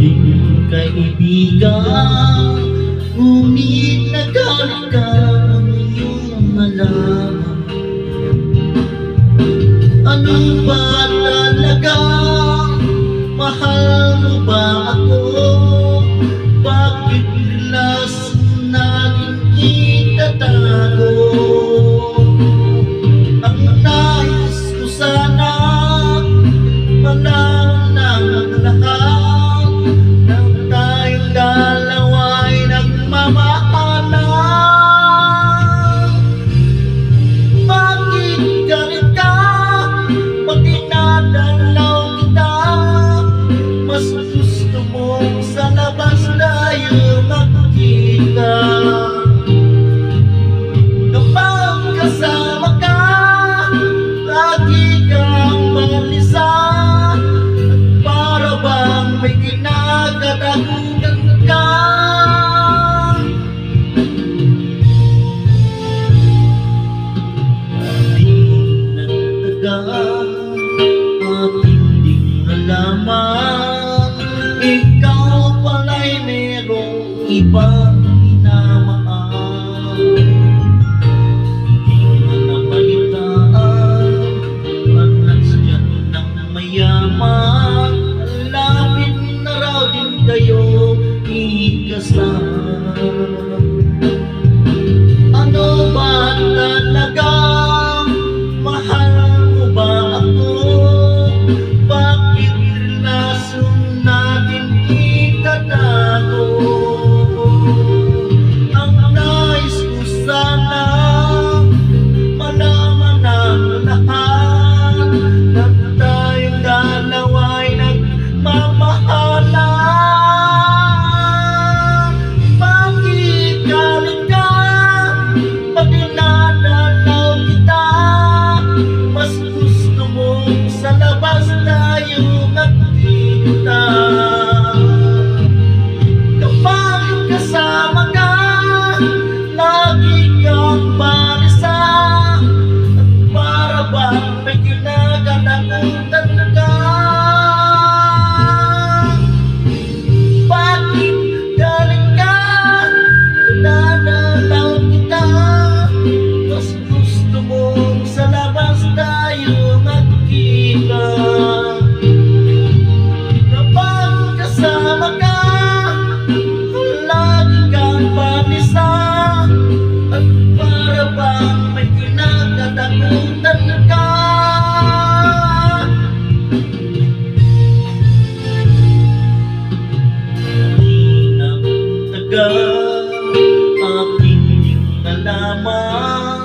ating kaibigan, ngunit nagalit ka ang iyong malaman. Ano ba talaga? Mahal mo ba ako? Bakit relasyon natin itatago? Ang nais ko sana malaman ng lahat nang tayong dalawa'y nagmamahalan. Bakit galit ka pag dinadalaw kita? Mas gusto mo sa labas tayo magkita. Kapag kasama ka, lagi kang balisa, at para bang may kinakatakutan ka. Di nagtagal at hindi nalaman, ikaw pala'y merong ibang minamahal. Di mo nabalitaan, panasyan ng mayaman, lapit na raw din kayo ikasal. Ano ba talaga? Mahal mo ba ako? Bakit relasyon natin itatago? Ang nais ko sana malaman ng lahat na tayong dalawa'y nagmamahalan. Bakit galit ka pag dinadalaw kita? Mas gusto mo sa labas tayo magkita. Kapag kasama ka, lagi kang balisa, at para bang may kinakatakutan ka. Bakit galit ka? Dinadalaw kita. Mas gusto mo sa labas tayo magkita. Kapag kasama ka, lagi kang balisa, at para bang may kinakatakutan ka. Di nagtagal at hindi nalaman,